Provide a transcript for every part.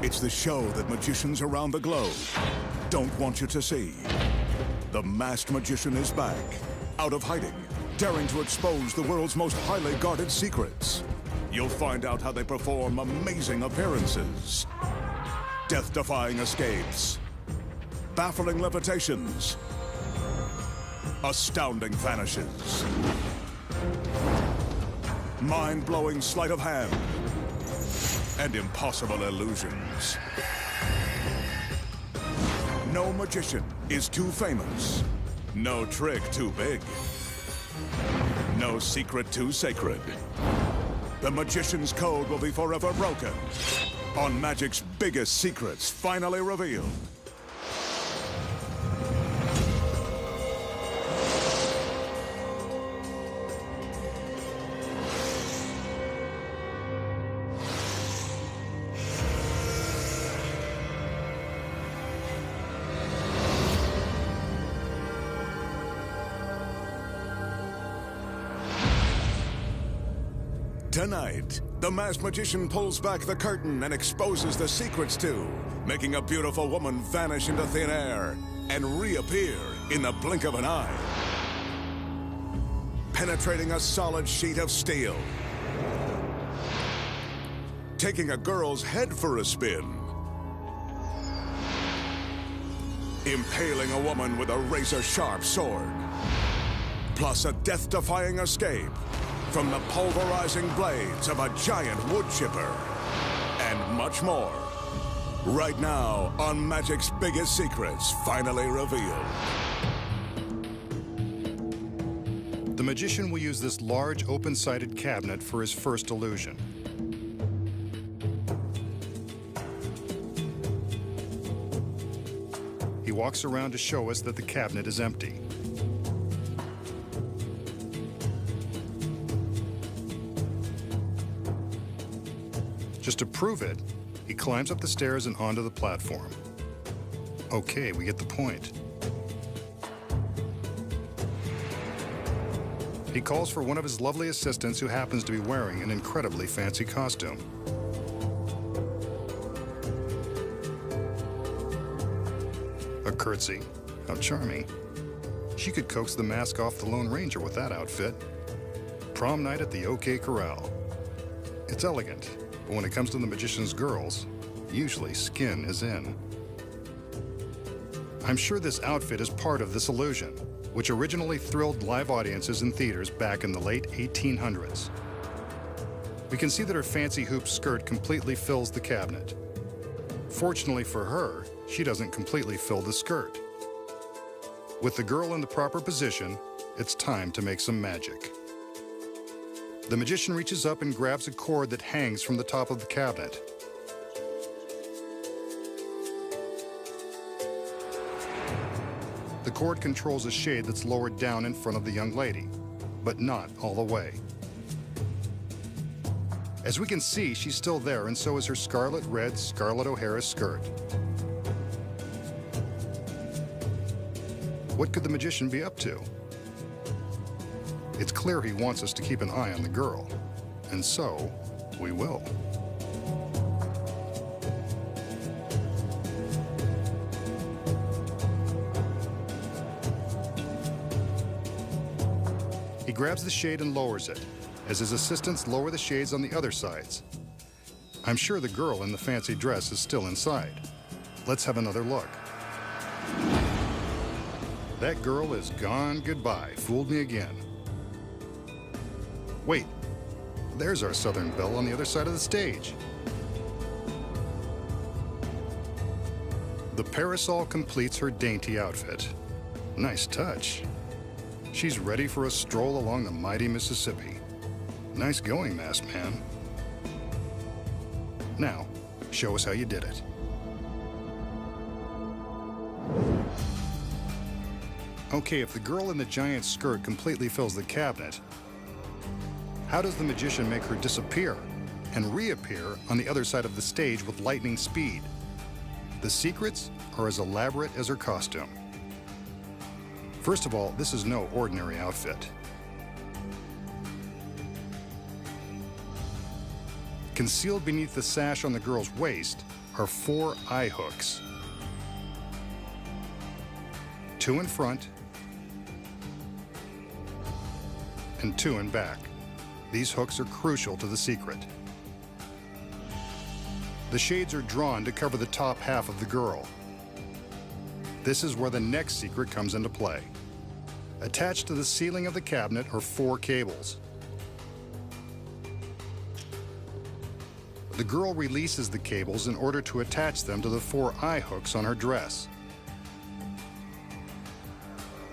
It's the show that magicians around the globe don't want you to see. The Masked Magician is back, out of hiding, daring to expose the world's most highly guarded secrets. You'll find out how they perform amazing appearances, death-defying escapes, baffling levitations, astounding vanishes, mind-blowing sleight of hand, and impossible illusions. No magician is too famous. No trick too big. No secret too sacred. The magician's code will be forever broken on magic's biggest secrets finally revealed. Tonight, the Masked Magician pulls back the curtain and exposes the secrets to making a beautiful woman vanish into thin air and reappear in the blink of an eye. Penetrating a solid sheet of steel. Taking a girl's head for a spin. Impaling a woman with a razor-sharp sword. Plus a death-defying escape from the pulverizing blades of a giant wood chipper, and much more. Right now on Magic's Biggest Secrets, finally revealed. The magician will use this large, open-sided cabinet for his first illusion. He walks around to show us that the cabinet is empty. Just to prove it, he climbs up the stairs and onto the platform. Okay, we get the point. He calls for one of his lovely assistants who happens to be wearing an incredibly fancy costume. A curtsy. How charming. She could coax the mask off the Lone Ranger with that outfit. Prom night at the OK Corral. It's elegant. But when it comes to the magician's girls, usually skin is in. I'm sure this outfit is part of this illusion, which originally thrilled live audiences in theaters back in the late 1800s. We can see that her fancy hoop skirt completely fills the cabinet. Fortunately for her, she doesn't completely fill the skirt. With the girl in the proper position, it's time to make some magic. The magician reaches up and grabs a cord that hangs from the top of the cabinet. The cord controls a shade that's lowered down in front of the young lady, but not all the way. As we can see, she's still there, and so is her scarlet red Scarlett O'Hara skirt. What could the magician be up to? It's clear he wants us to keep an eye on the girl, and so we will. He grabs the shade and lowers it, as his assistants lower the shades on the other sides. I'm sure the girl in the fancy dress is still inside. Let's have another look. That girl is gone goodbye. Fooled me again. Wait, there's our Southern Belle on the other side of the stage. The parasol completes her dainty outfit. Nice touch. She's ready for a stroll along the mighty Mississippi. Nice going, masked man. Now, show us how you did it. Okay, if the girl in the giant skirt completely fills the cabinet, how does the magician make her disappear and reappear on the other side of the stage with lightning speed? The secrets are as elaborate as her costume. First of all, this is no ordinary outfit. Concealed beneath the sash on the girl's waist are 4 eye hooks. 2 in front and 2 in back. These hooks are crucial to the secret. The shades are drawn to cover the top half of the girl. This is where the next secret comes into play. Attached to the ceiling of the cabinet are 4 cables. The girl releases the cables in order to attach them to the 4 eye hooks on her dress.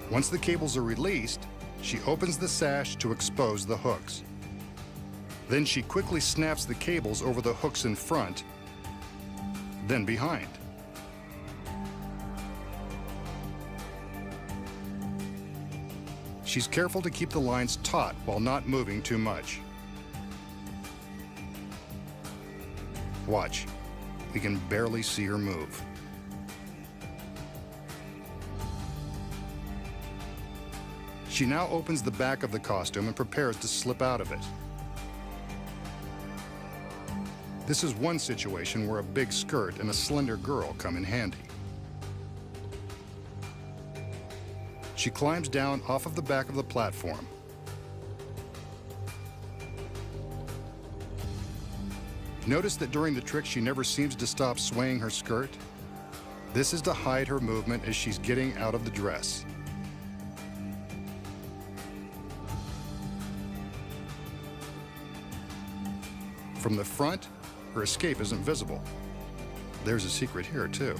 Once the cables are released, she opens the sash to expose the hooks. Then she quickly snaps the cables over the hooks in front, then behind. She's careful to keep the lines taut while not moving too much. Watch, we can barely see her move. She now opens the back of the costume and prepares to slip out of it. This is one situation where a big skirt and a slender girl come in handy. She climbs down off of the back of the platform. Notice that during the trick, she never seems to stop swaying her skirt. This is to hide her movement as she's getting out of the dress. From the front, her escape isn't visible. There's a secret here, too.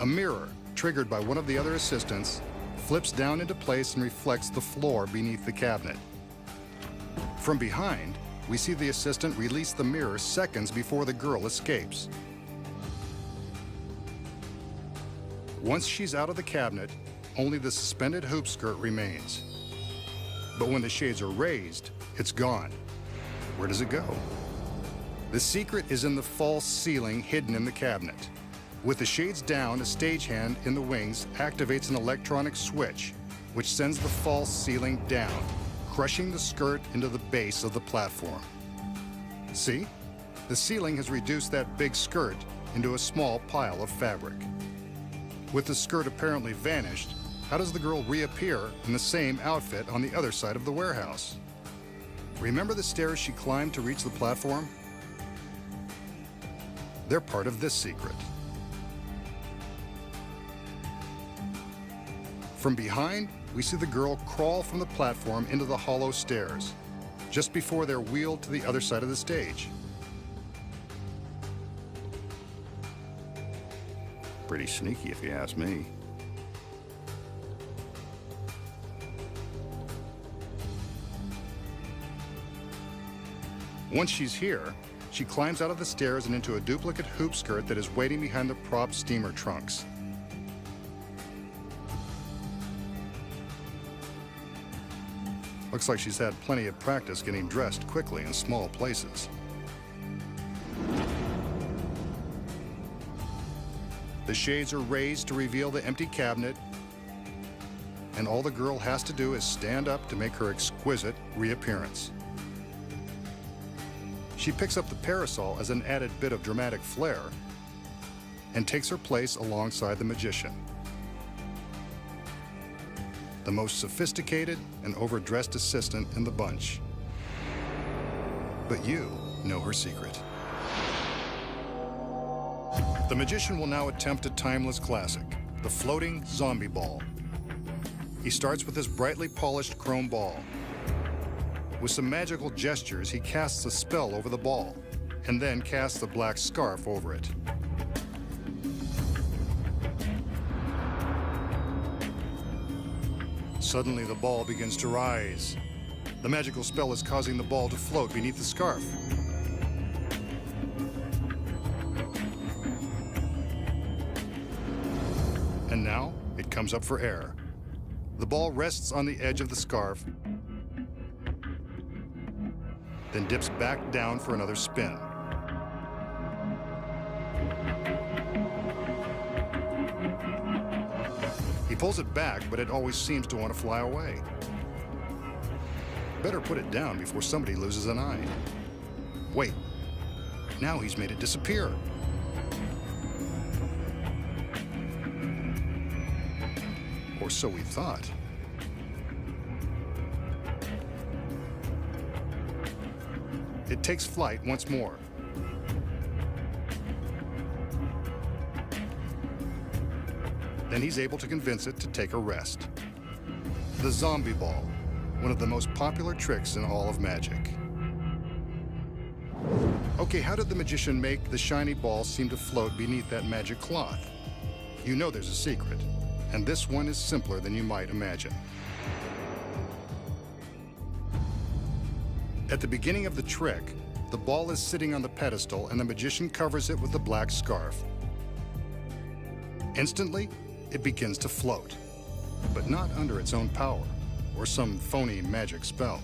A mirror, triggered by one of the other assistants, flips down into place and reflects the floor beneath the cabinet. From behind, we see the assistant release the mirror seconds before the girl escapes. Once she's out of the cabinet, only the suspended hoop skirt remains. But when the shades are raised, it's gone. Where does it go? The secret is in the false ceiling hidden in the cabinet. With the shades down, a stagehand in the wings activates an electronic switch, which sends the false ceiling down, crushing the skirt into the base of the platform. See? The ceiling has reduced that big skirt into a small pile of fabric. With the skirt apparently vanished, how does the girl reappear in the same outfit on the other side of the warehouse? Remember the stairs she climbed to reach the platform? They're part of this secret. From behind, we see the girl crawl from the platform into the hollow stairs, just before they're wheeled to the other side of the stage. Pretty sneaky, if you ask me. Once she's here, she climbs out of the stairs and into a duplicate hoop skirt that is waiting behind the prop steamer trunks. Looks like she's had plenty of practice getting dressed quickly in small places. The shades are raised to reveal the empty cabinet, and all the girl has to do is stand up to make her exquisite reappearance. She picks up the parasol as an added bit of dramatic flair and takes her place alongside the magician. The most sophisticated and overdressed assistant in the bunch. But you know her secret. The magician will now attempt a timeless classic, the floating zombie ball. He starts with this brightly polished chrome ball. With some magical gestures, he casts a spell over the ball, and then casts a black scarf over it. Suddenly, the ball begins to rise. The magical spell is causing the ball to float beneath the scarf. And now, it comes up for air. The ball rests on the edge of the scarf, then dips back down for another spin. He pulls it back, but it always seems to want to fly away. Better put it down before somebody loses an eye. Wait, Now he's made it disappear. Or so we thought. It takes flight once more. Then he's able to convince it to take a rest. The zombie ball, one of the most popular tricks in all of magic. Okay, how did the magician make the shiny ball seem to float beneath that magic cloth? You know there's a secret, and this one is simpler than you might imagine. At the beginning of the trick, the ball is sitting on the pedestal and the magician covers it with a black scarf. Instantly, it begins to float, but not under its own power or some phony magic spell.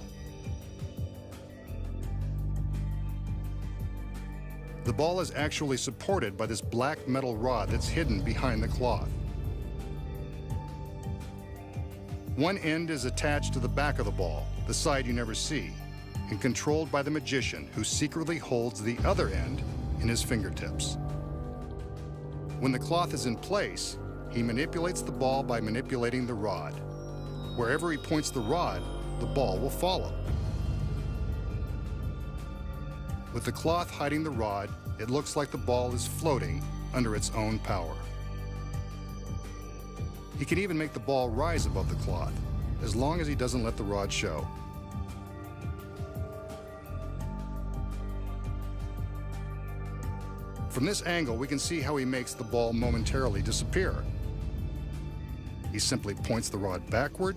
The ball is actually supported by this black metal rod that's hidden behind the cloth. One end is attached to the back of the ball, the side you never see, and controlled by the magician, who secretly holds the other end in his fingertips. When the cloth is in place, he manipulates the ball by manipulating the rod. Wherever he points the rod, the ball will follow. With the cloth hiding the rod, it looks like the ball is floating under its own power. He can even make the ball rise above the cloth, as long as he doesn't let the rod show. From this angle, we can see how he makes the ball momentarily disappear. He simply points the rod backward,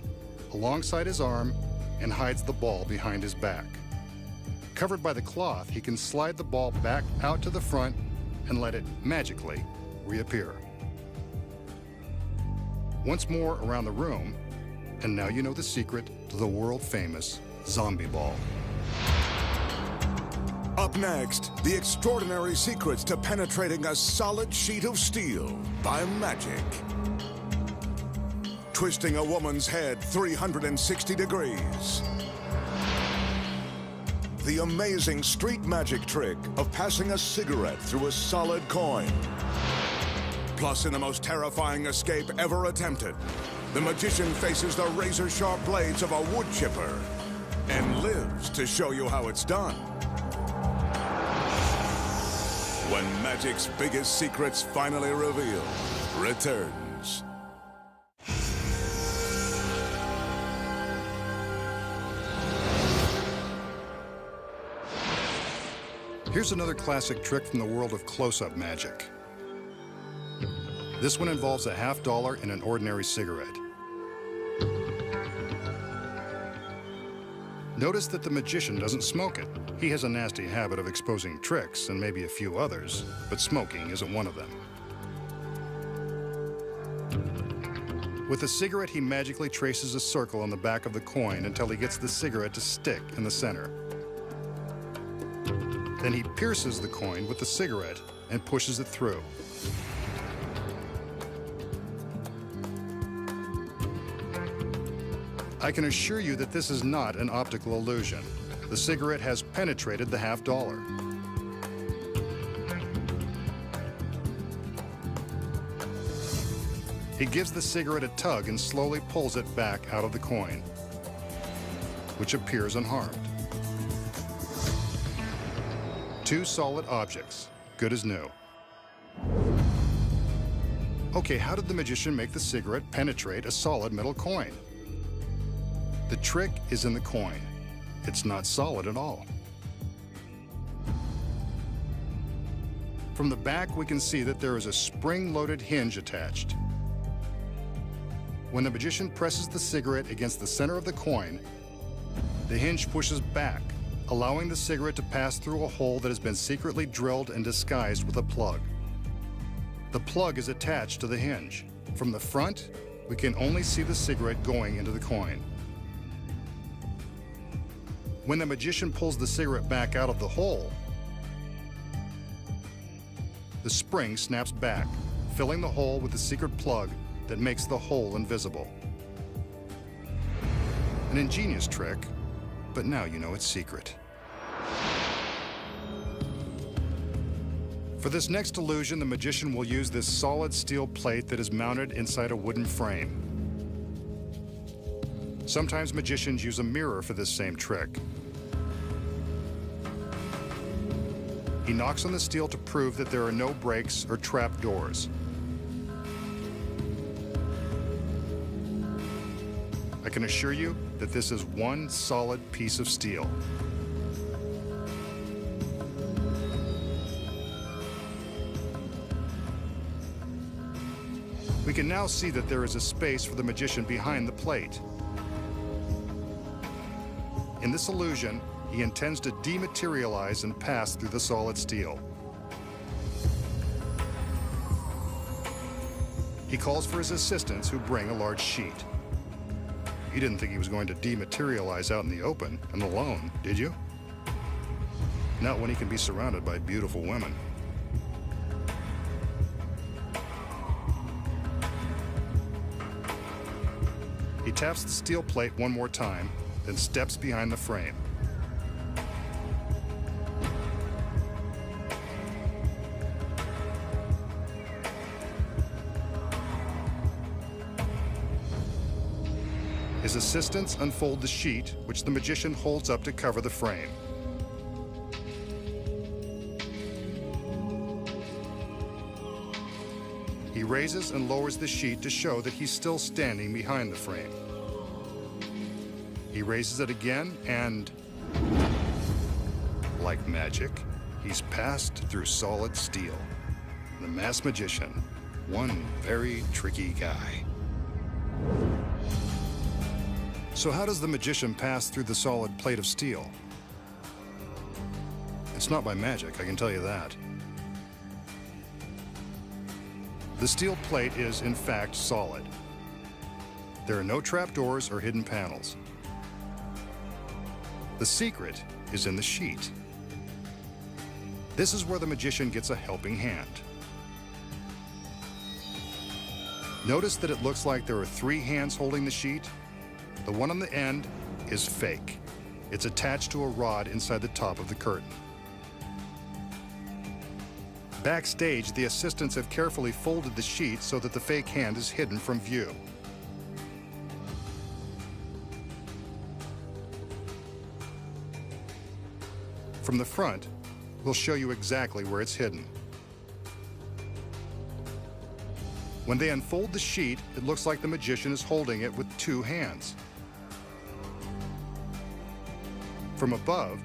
alongside his arm, and hides the ball behind his back. Covered by the cloth, he can slide the ball back out to the front and let it magically reappear. Once more around the room, and now you know the secret to the world-famous zombie ball. Up next, the extraordinary secrets to penetrating a solid sheet of steel by magic. Twisting a woman's head 360 degrees. The amazing street magic trick of passing a cigarette through a solid coin. Plus, in the most terrifying escape ever attempted, the magician faces the razor-sharp blades of a wood chipper and lives to show you how it's done. When magic's biggest secrets finally revealed returns. Here's another classic trick from the world of close-up magic. This one involves a $50 and an ordinary cigarette. Notice that the magician doesn't smoke it. He has a nasty habit of exposing tricks and maybe a few others, but smoking isn't one of them. With the cigarette, he magically traces a circle on the back of the coin until he gets the cigarette to stick in the center. Then he pierces the coin with the cigarette and pushes it through. I can assure you that this is not an optical illusion. The cigarette has penetrated the $50. He gives the cigarette a tug and slowly pulls it back out of the coin, which appears unharmed. Two solid objects, good as new. Okay, how did the magician make the cigarette penetrate a solid metal coin? The trick is in the coin. It's not solid at all. From the back, we can see that there is a spring-loaded hinge attached. When the magician presses the cigarette against the center of the coin, the hinge pushes back, allowing the cigarette to pass through a hole that has been secretly drilled and disguised with a plug. The plug is attached to the hinge. From the front, we can only see the cigarette going into the coin. When the magician pulls the cigarette back out of the hole, the spring snaps back, filling the hole with the secret plug that makes the hole invisible. An ingenious trick, but now you know its secret. For this next illusion, the magician will use this solid steel plate that is mounted inside a wooden frame. Sometimes magicians use a mirror for this same trick. He knocks on the steel to prove that there are no breaks or trap doors. I can assure you that this is one solid piece of steel. We can now see that there is a space for the magician behind the plate. In this illusion, he intends to dematerialize and pass through the solid steel. He calls for his assistants, who bring a large sheet. You didn't think he was going to dematerialize out in the open and alone, did you? Not when he can be surrounded by beautiful women. He taps the steel plate one more time, then steps behind the frame. His assistants unfold the sheet, which the magician holds up to cover the frame. He raises and lowers the sheet to show that he's still standing behind the frame. He raises it again and, like magic, he's passed through solid steel. The masked magician, one very tricky guy. So how does the magician pass through the solid plate of steel? It's not by magic, I can tell you that. The steel plate is, in fact, solid. There are no trapdoors or hidden panels. The secret is in the sheet. This is where the magician gets a helping hand. Notice that it looks like there are 3 hands holding the sheet. The one on the end is fake. It's attached to a rod inside the top of the curtain. Backstage, the assistants have carefully folded the sheet so that the fake hand is hidden from view. From the front, we'll show you exactly where it's hidden. When they unfold the sheet, it looks like the magician is holding it with 2 hands. From above,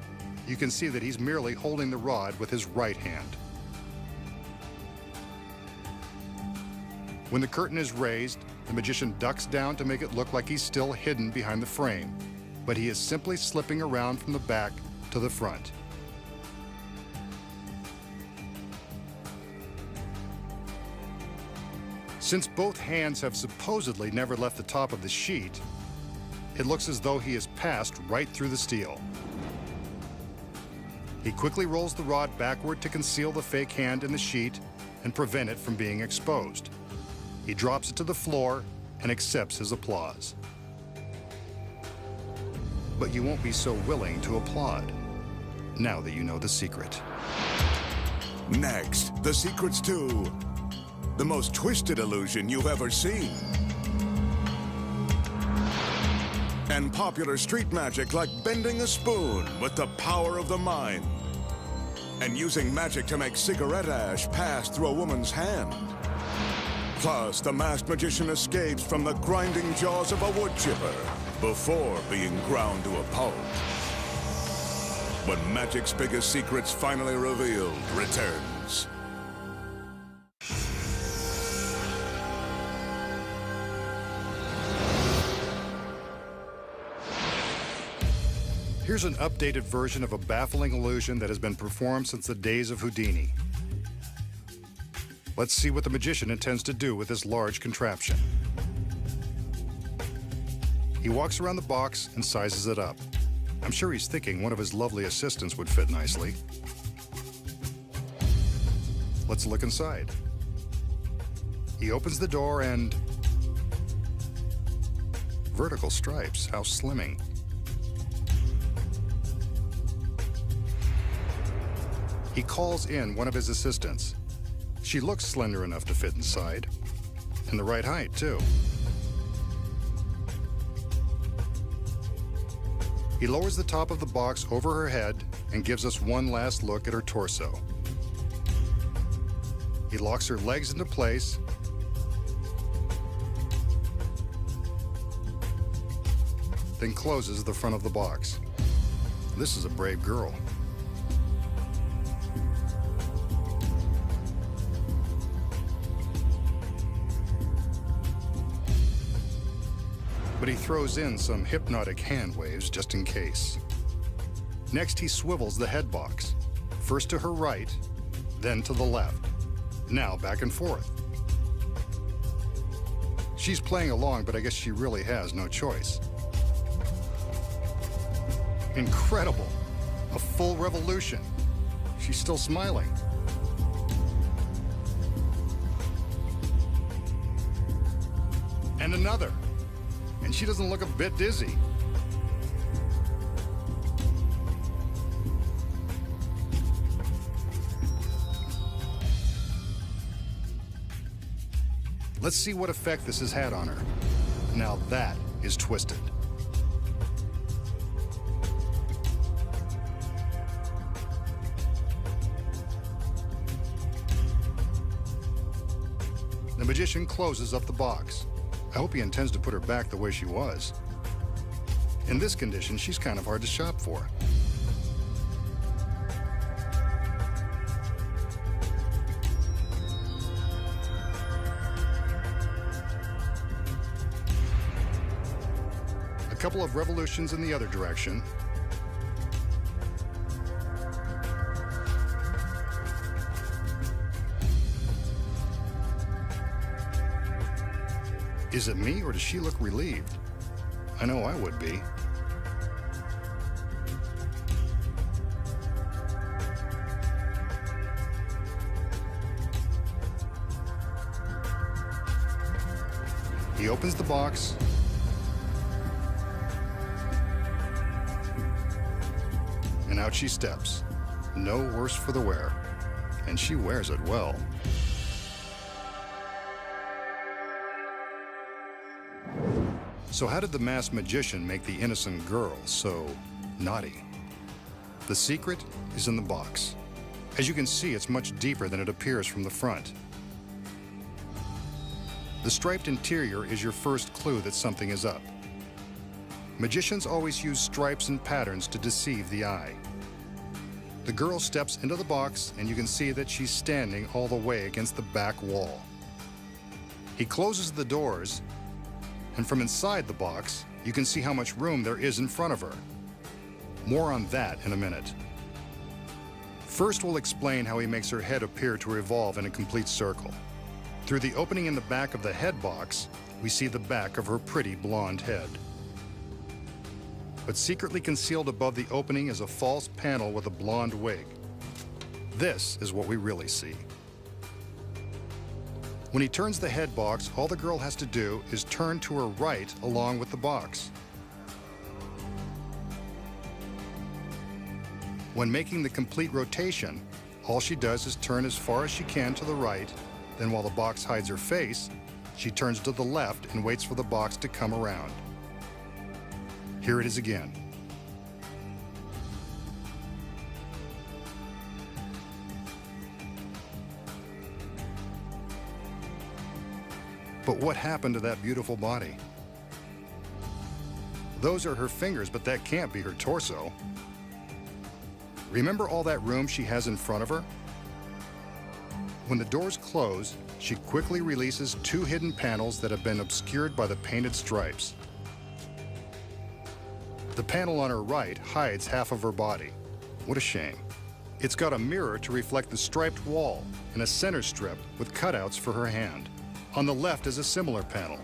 you can see that he's merely holding the rod with his right hand. When the curtain is raised, the magician ducks down to make it look like he's still hidden behind the frame, but he is simply slipping around from the back to the front. Since both hands have supposedly never left the top of the sheet, it looks as though he has passed right through the steel. He quickly rolls the rod backward to conceal the fake hand in the sheet and prevent it from being exposed. He drops it to the floor and accepts his applause. But you won't be so willing to applaud now that you know the secret. Next, the secrets to the most twisted illusion you've ever seen. And popular street magic like bending a spoon with the power of the mind. And using magic to make cigarette ash pass through a woman's hand. Plus, the masked magician escapes from the grinding jaws of a wood chipper before being ground to a pulp. When magic's biggest secrets finally revealed returns. Here's an updated version of a baffling illusion that has been performed since the days of Houdini. Let's see what the magician intends to do with this large contraption. He walks around the box and sizes it up. I'm sure he's thinking one of his lovely assistants would fit nicely. Let's look inside. He opens the door and... vertical stripes, how slimming. He calls in one of his assistants. She looks slender enough to fit inside, and the right height, too. He lowers the top of the box over her head and gives us one last look at her torso. He locks her legs into place, then closes the front of the box. This is a brave girl. But he throws in some hypnotic hand waves just in case. Next, he swivels the head box, first to her right, then to the left. Now back and forth. She's playing along, but I guess she really has no choice. Incredible. A full revolution. She's still smiling. And another. And she doesn't look a bit dizzy. Let's see what effect this has had on her. Now that is twisted. The magician closes up the box. I hope he intends to put her back the way she was. In this condition, she's kind of hard to shop for. A couple of revolutions in the other direction. Is it me, or does she look relieved? I know I would be. He opens the box. And out she steps. No worse for the wear. And she wears it well. So how did the masked magician make the innocent girl so naughty? The secret is in the box. As you can see, it's much deeper than it appears from the front. The striped interior is your first clue that something is up. Magicians always use stripes and patterns to deceive the eye. The girl steps into the box, and you can see that she's standing all the way against the back wall. He closes the doors, and from inside the box, you can see how much room there is in front of her. More on that in a minute. First, we'll explain how he makes her head appear to revolve in a complete circle. Through the opening in the back of the head box, we see the back of her pretty blonde head. But secretly concealed above the opening is a false panel with a blonde wig. This is what we really see. When he turns the head box, all the girl has to do is turn to her right along with the box. When making the complete rotation, all she does is turn as far as she can to the right, then while the box hides her face, she turns to the left and waits for the box to come around. Here it is again. But what happened to that beautiful body? Those are her fingers, but that can't be her torso. Remember all that room she has in front of her? When the doors close, she quickly releases two hidden panels that have been obscured by the painted stripes. The panel on her right hides half of her body. What a shame. It's got a mirror to reflect the striped wall and a center strip with cutouts for her hand. On the left is a similar panel,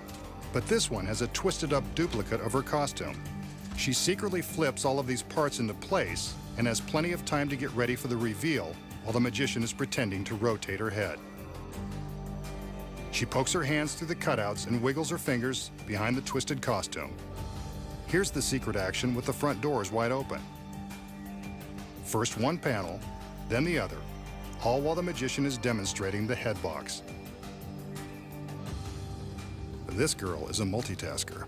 but this one has a twisted up duplicate of her costume. She secretly flips all of these parts into place and has plenty of time to get ready for the reveal while the magician is pretending to rotate her head. She pokes her hands through the cutouts and wiggles her fingers behind the twisted costume. Here's the secret action with the front doors wide open. First one panel, then the other, all while the magician is demonstrating the head box. This girl is a multitasker.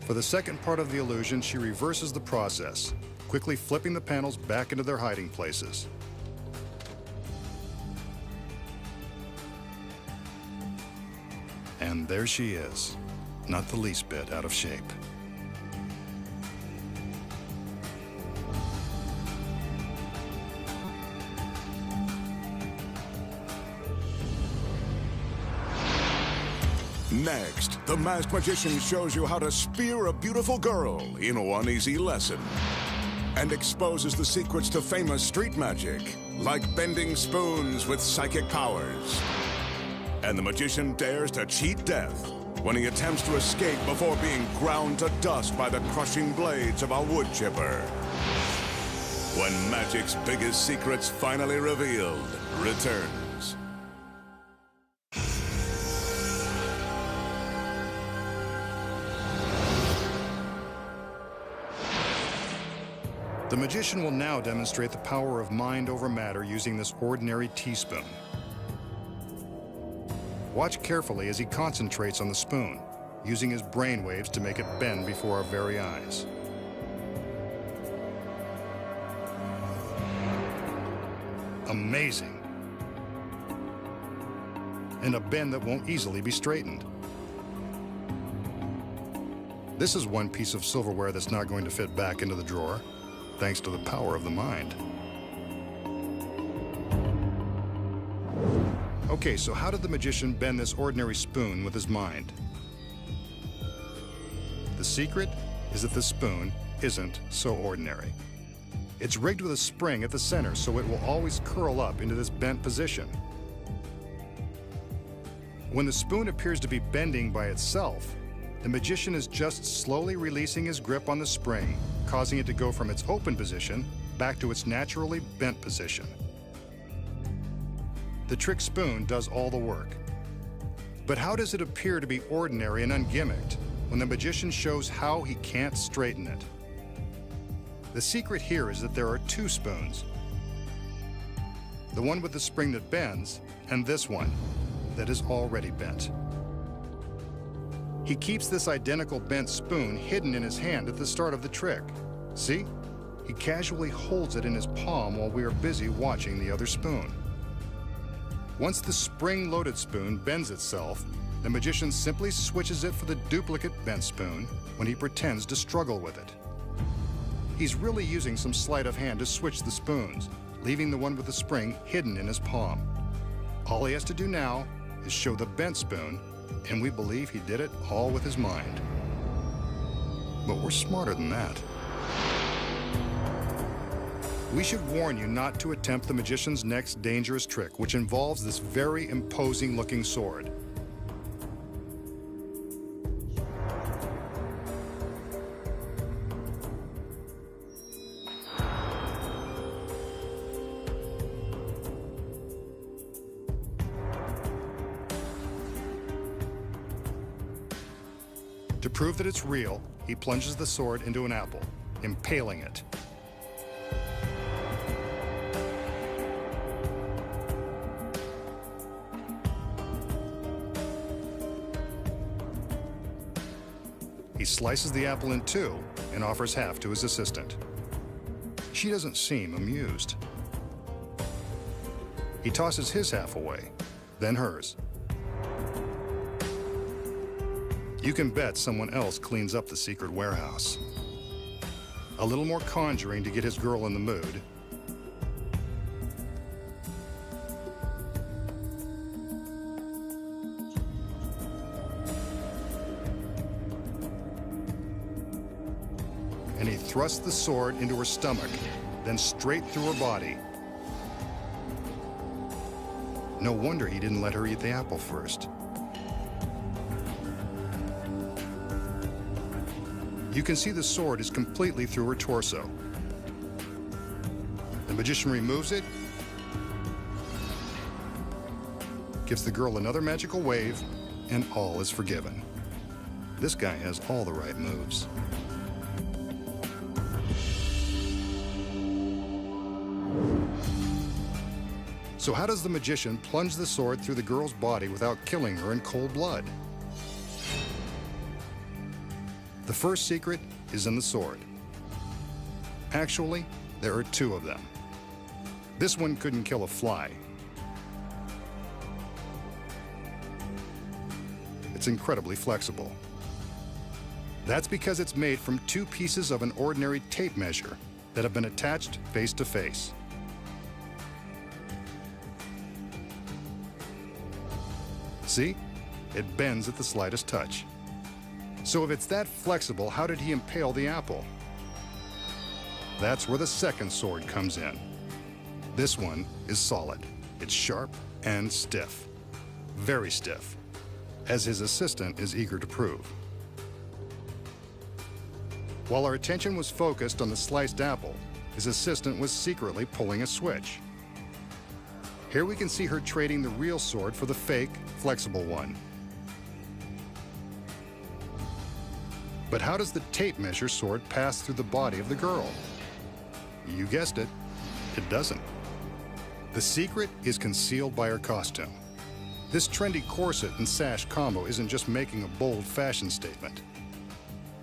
For the second part of the illusion, she reverses the process, quickly flipping the panels back into their hiding places. And there she is, not the least bit out of shape. Next, the masked magician shows you how to spear a beautiful girl in one easy lesson, and exposes the secrets to famous street magic, like bending spoons with psychic powers. And the magician dares to cheat death when he attempts to escape before being ground to dust by the crushing blades of a wood chipper. When magic's biggest secrets finally revealed returns. The magician will now demonstrate the power of mind over matter using this ordinary teaspoon. Watch carefully as he concentrates on the spoon, using his brain waves to make it bend before our very eyes. Amazing. And a bend that won't easily be straightened. This is one piece of silverware that's not going to fit back into the drawer, thanks to the power of the mind. Okay, so how did the magician bend this ordinary spoon with his mind? The secret is that the spoon isn't so ordinary. It's rigged with a spring at the center, so it will always curl up into this bent position. When the spoon appears to be bending by itself, the magician is just slowly releasing his grip on the spring, causing it to go from its open position back to its naturally bent position. The trick spoon does all the work. But how does it appear to be ordinary and ungimmicked when the magician shows how he can't straighten it? The secret here is that there are two spoons. The one with the spring that bends, and this one that is already bent. He keeps this identical bent spoon hidden in his hand at the start of the trick. See? He casually holds it in his palm while we are busy watching the other spoon. Once the spring-loaded spoon bends itself, the magician simply switches it for the duplicate bent spoon when he pretends to struggle with it. He's really using some sleight of hand to switch the spoons, leaving the one with the spring hidden in his palm. All he has to do now is show the bent spoon, and we believe he did it all with his mind. But we're smarter than that. We should warn you not to attempt the magician's next dangerous trick, which involves this very imposing-looking sword. To prove that it's real, he plunges the sword into an apple, impaling it. He slices the apple in two and offers half to his assistant. She doesn't seem amused. He tosses his half away, then hers. You can bet someone else cleans up the secret warehouse. A little more conjuring to get his girl in the mood. And he thrusts the sword into her stomach, then straight through her body. No wonder he didn't let her eat the apple first. You can see the sword is completely through her torso. The magician removes it, gives the girl another magical wave, and all is forgiven. This guy has all the right moves. So how does the magician plunge the sword through the girl's body without killing her in cold blood? The first secret is in the sword. Actually, there are two of them. This one couldn't kill a fly. It's incredibly flexible. That's because it's made from two pieces of an ordinary tape measure that have been attached face to face. See? It bends at the slightest touch. So if it's that flexible, how did he impale the apple? That's where the second sword comes in. This one is solid. It's sharp and stiff. Very stiff, as his assistant is eager to prove. While our attention was focused on the sliced apple, his assistant was secretly pulling a switch. Here we can see her trading the real sword for the fake, flexible one. But how does the tape measure sword pass through the body of the girl? You guessed it, it doesn't. The secret is concealed by her costume. This trendy corset and sash combo isn't just making a bold fashion statement.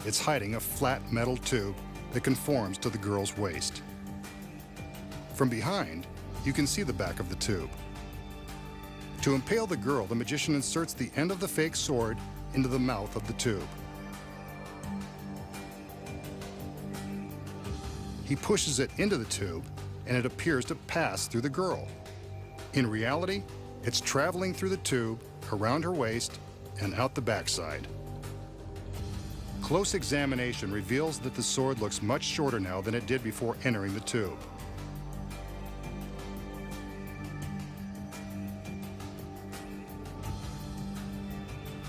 It's hiding a flat metal tube that conforms to the girl's waist. From behind, you can see the back of the tube. To impale the girl, the magician inserts the end of the fake sword into the mouth of the tube. He pushes it into the tube, and it appears to pass through the girl. In reality, it's traveling through the tube, around her waist, and out the backside. Close examination reveals that the sword looks much shorter now than it did before entering the tube.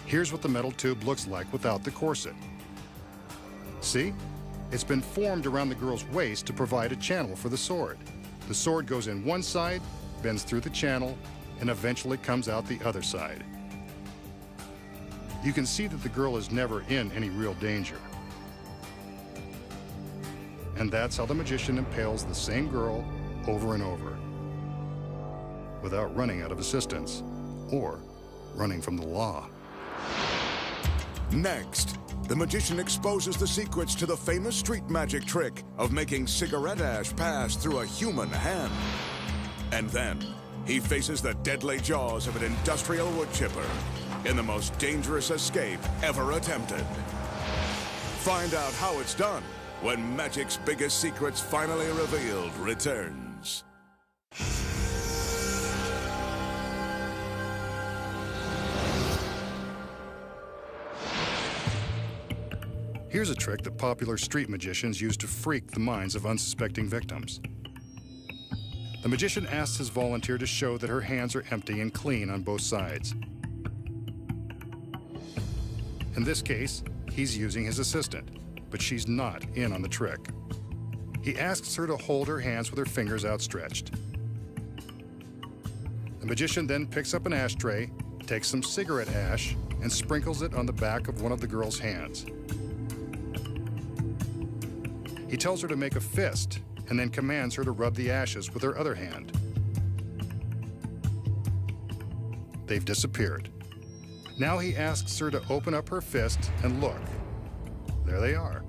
Here's what the metal tube looks like without the corset. See? It's been formed around the girl's waist to provide a channel for the sword. The sword goes in one side, bends through the channel, and eventually comes out the other side. You can see that the girl is never in any real danger. And that's how the magician impales the same girl over and over, without running out of assistance or running from the law. Next, the magician exposes the secrets to the famous street magic trick of making cigarette ash pass through a human hand. And then, he faces the deadly jaws of an industrial wood chipper in the most dangerous escape ever attempted. Find out how it's done when Magic's Biggest Secrets Finally Revealed returns. Here's a trick that popular street magicians use to freak the minds of unsuspecting victims. The magician asks his volunteer to show that her hands are empty and clean on both sides. In this case, he's using his assistant, but she's not in on the trick. He asks her to hold her hands with her fingers outstretched. The magician then picks up an ashtray, takes some cigarette ash, and sprinkles it on the back of one of the girl's hands. He tells her to make a fist and then commands her to rub the ashes with her other hand. They've disappeared. Now he asks her to open up her fist and look. There they are.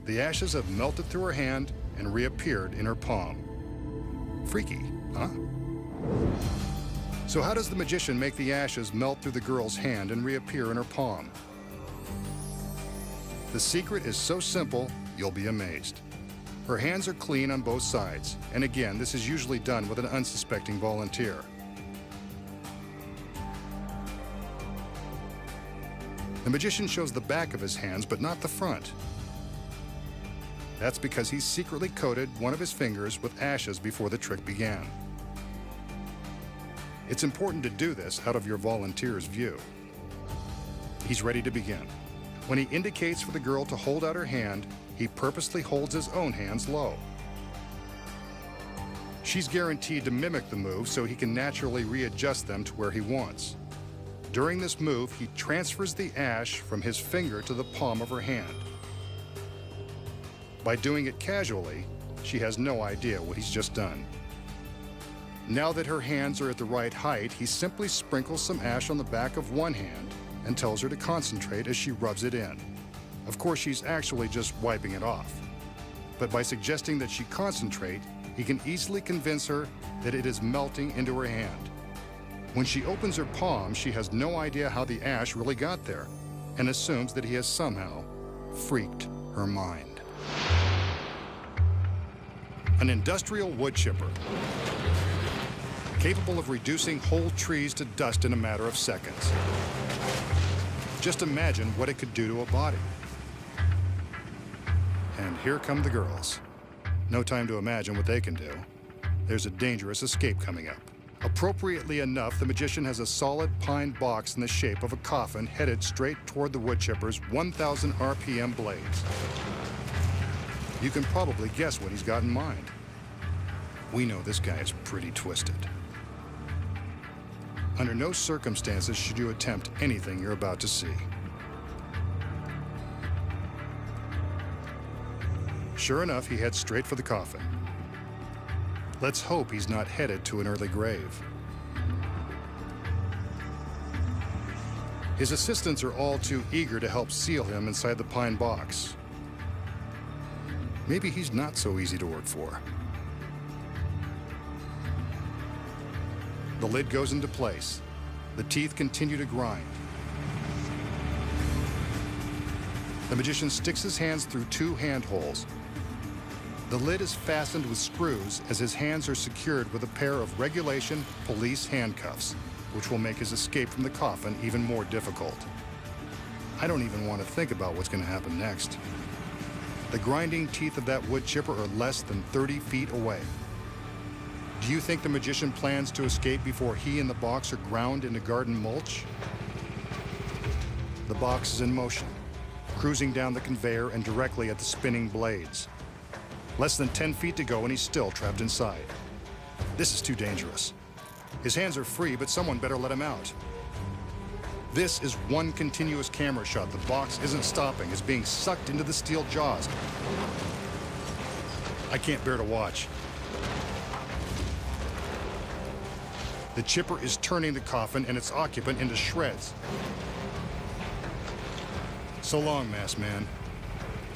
The ashes have melted through her hand and reappeared in her palm. Freaky, huh? So how does the magician make the ashes melt through the girl's hand and reappear in her palm? The secret is so simple, you'll be amazed. Her hands are clean on both sides, and again, this is usually done with an unsuspecting volunteer. The magician shows the back of his hands, but not the front. That's because he secretly coated one of his fingers with ashes before the trick began. It's important to do this out of your volunteer's view. He's ready to begin. When he indicates for the girl to hold out her hand, he purposely holds his own hands low. She's guaranteed to mimic the move so he can naturally readjust them to where he wants. During this move, he transfers the ash from his finger to the palm of her hand. By doing it casually, she has no idea what he's just done. Now that her hands are at the right height, he simply sprinkles some ash on the back of one hand and tells her to concentrate as she rubs it in. Of course, she's actually just wiping it off. But by suggesting that she concentrate, he can easily convince her that it is melting into her hand. When she opens her palm, she has no idea how the ash really got there and assumes that he has somehow freaked her mind. An industrial wood chipper, capable of reducing whole trees to dust in a matter of seconds. Just imagine what it could do to a body. And here come the girls. No time to imagine what they can do. There's a dangerous escape coming up. Appropriately enough, the magician has a solid pine box in the shape of a coffin headed straight toward the wood chipper's 1,000 RPM blades. You can probably guess what he's got in mind. We know this guy is pretty twisted. Under no circumstances should you attempt anything you're about to see. Sure enough, he heads straight for the coffin. Let's hope he's not headed to an early grave. His assistants are all too eager to help seal him inside the pine box. Maybe he's not so easy to work for. The lid goes into place. The teeth continue to grind. The magician sticks his hands through 2 handholds. The lid is fastened with screws as his hands are secured with a pair of regulation police handcuffs, which will make his escape from the coffin even more difficult. I don't even want to think about what's going to happen next. The grinding teeth of that wood chipper are less than 30 feet away. Do you think the magician plans to escape before he and the box are ground into garden mulch? The box is in motion, cruising down the conveyor and directly at the spinning blades. Less than 10 feet to go and he's still trapped inside. This is too dangerous. His hands are free, but someone better let him out. This is one continuous camera shot. The box isn't stopping. It's being sucked into the steel jaws. I can't bear to watch. The chipper is turning the coffin and its occupant into shreds. So long, Masked Man.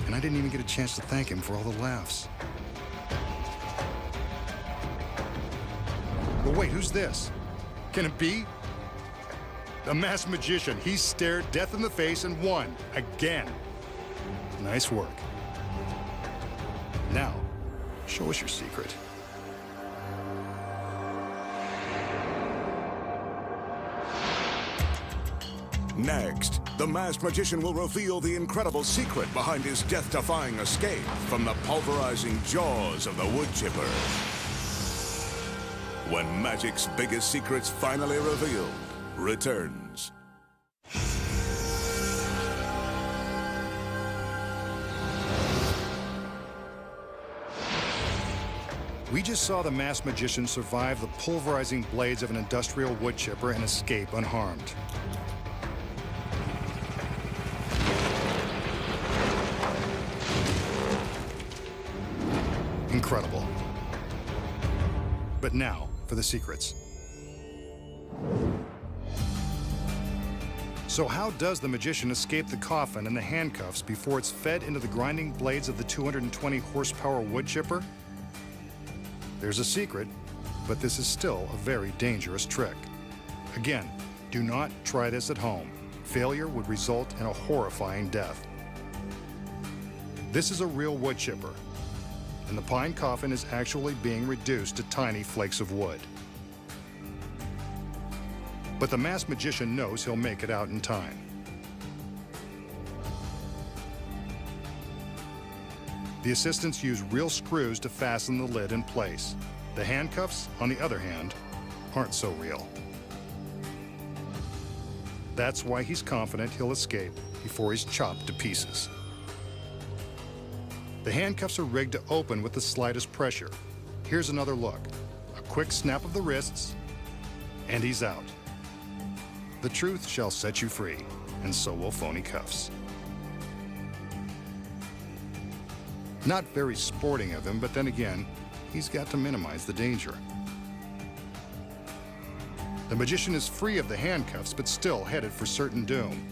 And I didn't even get a chance to thank him for all the laughs. But wait, who's this? Can it be? The masked magician. He stared death in the face and won again. Nice work. Now, show us your secret. Next, the masked magician will reveal the incredible secret behind his death-defying escape from the pulverizing jaws of the wood chipper. When magic's biggest secrets finally revealed returns. We just saw the masked magician survive the pulverizing blades of an industrial wood chipper and escape unharmed. Incredible. But now for the secrets. So how does the magician escape the coffin and the handcuffs before it's fed into the grinding blades of the 220 horsepower wood chipper? There's a secret, but this is still a very dangerous trick. Again, do not try this at home. Failure would result in a horrifying death. This is a real wood chipper, and the pine coffin is actually being reduced to tiny flakes of wood. But the masked magician knows he'll make it out in time. The assistants use real screws to fasten the lid in place. The handcuffs, on the other hand, aren't so real. That's why he's confident he'll escape before he's chopped to pieces. The handcuffs are rigged to open with the slightest pressure. Here's another look. A quick snap of the wrists, and he's out. The truth shall set you free, and so will phony cuffs. Not very sporting of him, but then again, he's got to minimize the danger. The magician is free of the handcuffs, but still headed for certain doom.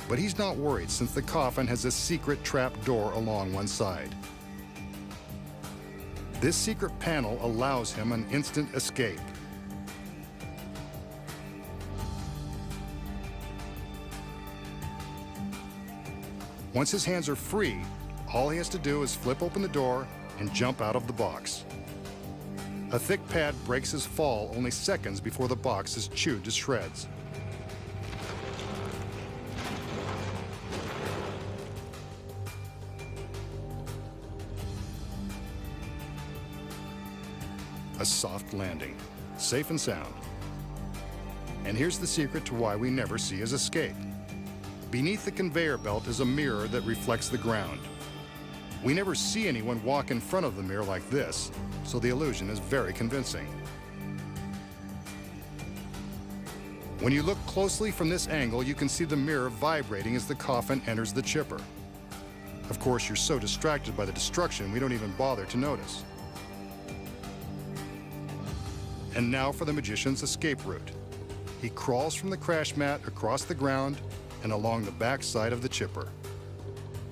But he's not worried, since the coffin has a secret trap door along one side. This secret panel allows him an instant escape. Once his hands are free, all he has to do is flip open the door and jump out of the box. A thick pad breaks his fall only seconds before the box is chewed to shreds. A soft landing, safe and sound. And here's the secret to why we never see his escape. Beneath the conveyor belt is a mirror that reflects the ground. We never see anyone walk in front of the mirror like this, so the illusion is very convincing. When you look closely from this angle, you can see the mirror vibrating as the coffin enters the chipper. Of course, you're so distracted by the destruction, we don't even bother to notice. And now for the magician's escape route. He crawls from the crash mat across the ground and along the back side of the chipper.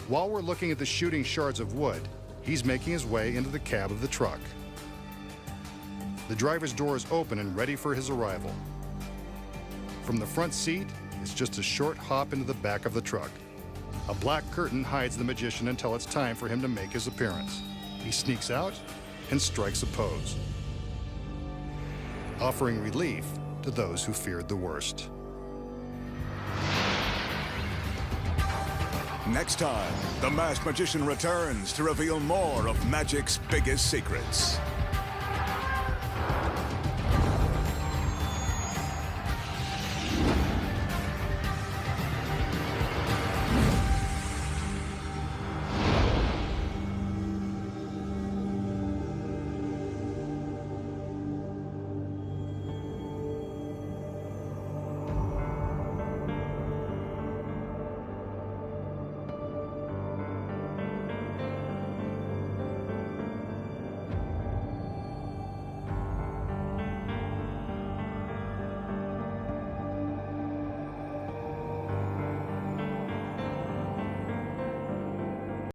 While we're looking at the shooting shards of wood, he's making his way into the cab of the truck. The driver's door is open and ready for his arrival. From the front seat, it's just a short hop into the back of the truck. A black curtain hides the magician until it's time for him to make his appearance. He sneaks out and strikes a pose, offering relief to those who feared the worst. Next time, the Masked Magician returns to reveal more of magic's biggest secrets.